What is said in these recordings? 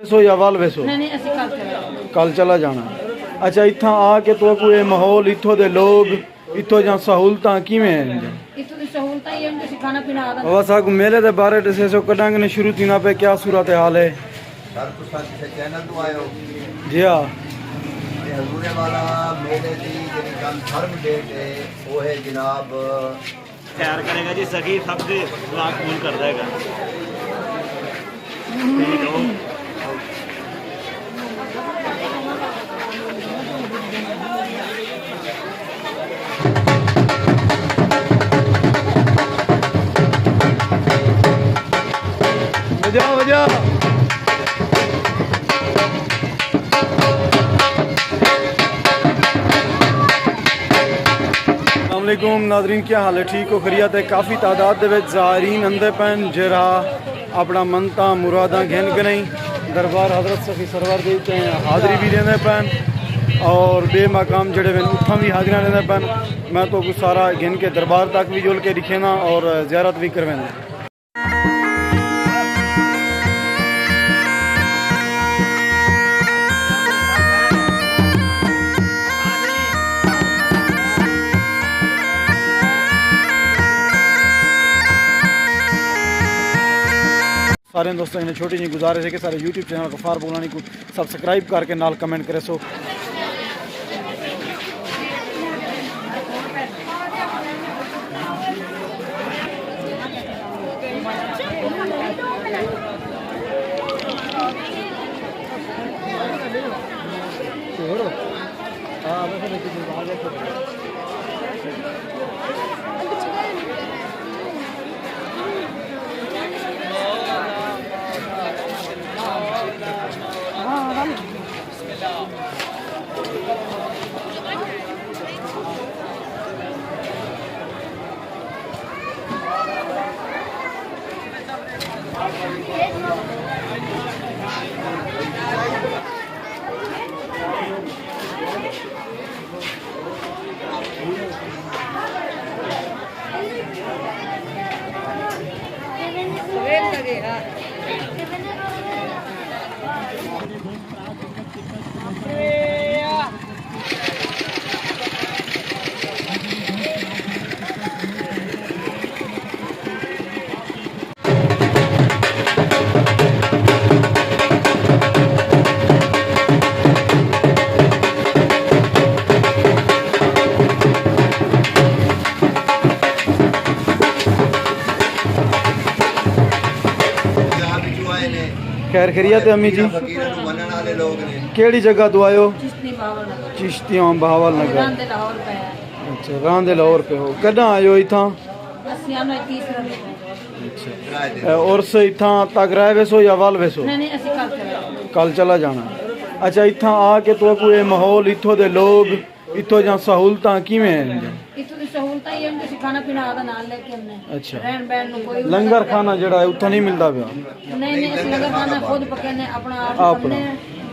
सो या वाल वैसो नहीं असि कल चला जाना। अच्छा इत्थां आके तो कोई माहौल इत्थों दे लोग इत्थों जा सहूलतां किवें हैं? इत्थों दी सहूलतां ये हैं कि खाना पीना आदा बाबा साहब मेले दे बारे दसे सो कडांगे ने शुरू थीना पे क्या सूरत हाल है? सर तुसां किसे चैनल तो आयो जी हाँ ये हजूरे वाला मेले दी जेडी कंफर्म डेट है वो है जनाब तैयार करेगा जी सखी सबके दुआ कबूल कर देगा। वजा वजा अस्सलामुअलैकुम नाज़रीन, क्या हाल है? ठीक हो? खैरियत है? काफ़ी तादाद दे विच ज़ायरीन अंदे पैन जरा अपना मनता मुरादा घेन के नहीं दरबार हजरत सखी सरवर दे हाज़री भी देने पैन और बे मकाम जड़े वे उत्थां भी हाज़ियां लेने पैन। मैं तो कुछ सारा घेन के दरबार तक भी जुल के दिखेना और ज़ियारत भी करवेना। सारे दोस्तों ने छोटी जी गुजारिश है कि सारे यूट्यूब चैनल गफ्फार बुगलानी को सब्सक्राइब करके नाल कमेंट करे सो। खैर खैरियत है अम्मी जी? केड़ी जगह तो आयो? चिश्तियां बहावल नगर। अच्छा रांदे लाहौर पे हो? कदा आयो इथां? अच्छा और से इथां तक रह वैसो या वाल वैसो? कल चला जाना। अच्छा इथां आके तो कोई माहौल इत्थों दे लोग इत्थों जा सहूलतां किवें हैं? सहूलतां ये हैं कि खाना पीना आदा नाल लेके हमने। अच्छा रहन बैन नु कोई लंगर खाना जड़ा है उत्थां नहीं मिलदा पिया? नहीं असि लंगर खाना खुद पकाने अपना आप अपने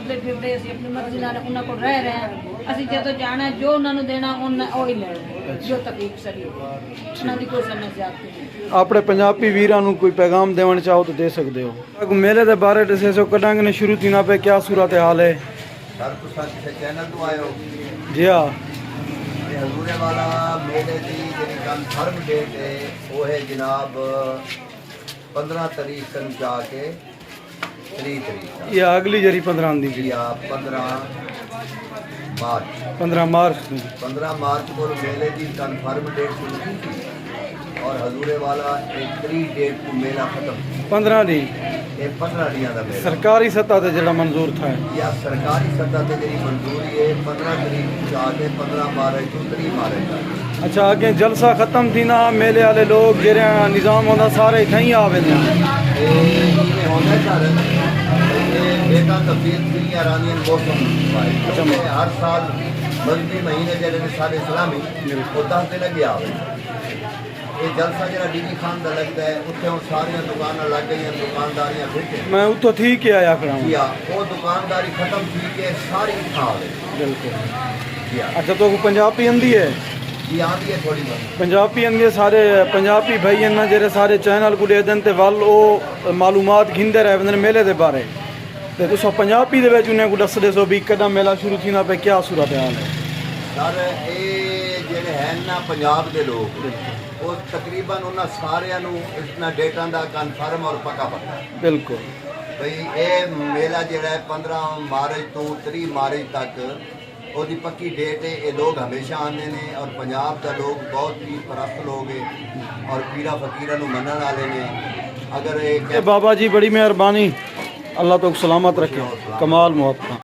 फिरदे असि अपनी मर्जी नाल उन्हां कोल रह रहे हैं। असि जदों जाना जो उन्हां नु देना उन्हां ओही लेना जो तकलीफ सही उन्हां दी कोई समझ जाती नहीं। अपने पंजाबी वीरां नु कोई पैगाम देवन चाहो तो दे सकते हो। मेले दे बारे दसे सो कडांगे ने शुरू थीना पे क्या सूरत हाल है? सर तुसां किसे चैनल तो आयो जी हाँ ये हजूरे वाला मेले दी जेडी कंफर्म डेट है वो है जनाब 15 तारीख को जाके 3 तारीख या अगली जरी 15 दी या 15 मार्च 15 मार्च को मेले की कंफर्म डेट शुरू थी और हजूरे वाला एक 3 डेट को मेला खत्म 15 दी ये 15 दियां दा मेला सरकारी सतह ते जड़ा मंजूर था या सरकारी सतह ते जेडी मंजूरी है 15 तारीख को जाके 15 मार्च को 3 मार्च। अच्छा आगे जलसा खत्म थी ना मेले वाले लोग जेरे निजाम होंदा सारे इत्थां ही आवे ने ये होंदा सर ये बेटा तफसील थी ईरानियन मौसम अच्छा हर साल बल्कि महीने जेरे सारे इस्लामी वो 10 दिन लगे आवे ये जलसा जरा डीजी खान का लगता है उत्थे हुण सारियां दुकानां लग गई दुकानदारियां फिट मैं उत्थों थी के आया फिर वो दुकानदारी खत्म थी के सारी इत्थां आवे बिल्कुल। अच्छा तो पंजाबी आंदी है? जी आंदी है थोड़ी बहुत पंजाबी आंदी है। सारे पंजाबी भाई ना जेरे सारे चैनल को दे देन ते वल ओ मालूमात घिंदे रह वेंदे मेले दे बारे ਤੇ ਤੁਸੀਂ ਪੰਜਾਬੀ ਦੇ ਵਿੱਚ ਉਹਨਾਂ ਨੂੰ ਦੱਸਦੇ ਸੋ ਵੀ ਕਦਾਂ ਮੇਲਾ ਸ਼ੁਰੂ ਥੀਂਦਾ ਪਿਆ ਕਿਆ ਸੂਰਤ ਹਾਲ ਹੈ ਸਰ ਇਹ ਜਿਹੜੇ ਹਨ ਨਾ ਪੰਜਾਬ ਦੇ ਲੋਕ ਉਹ ਤਕਰੀਬਨ ਉਹਨਾਂ ਸਾਰਿਆਂ ਨੂੰ ਇਤਨਾ ਡੇਟਾਂ ਦਾ ਕਨਫਰਮ ਔਰ ਪੱਕਾ ਪਤਾ ਹੈ ਬਿਲਕੁਲ ਬਈ ਇਹ ਮੇਲਾ ਜਿਹੜਾ ਹੈ 15 ਮਾਰਚ ਤੋਂ 30 ਮਾਰਚ ਤੱਕ ਉਹਦੀ ਪੱਕੀ ਡੇਟ ਹੈ। ਇਹ ਲੋਕ ਹਮੇਸ਼ਾ ਆਉਂਦੇ ਨੇ ਔਰ ਪੰਜਾਬ ਦਾ ਲੋਕ ਬਹੁਤ ਪੀਰ ਪ੍ਰਸਤ ਲੋਕ ਹੈ ਔਰ ਪੀਰਾ ਫਕੀਰਾਂ ਨੂੰ ਮੰਨਣ ਵਾਲੇ ਨੇ। ਅਗਰ ਇਹ ਬਾਬਾ ਜੀ ਬੜੀ ਮਿਹਰਬਾਨੀ, ਅੱਲਾਹ ਤੋਂ ਸਲਾਮਤ ਰੱਖੇ, ਕਮਾਲ ਮੁਹੱਬਤ।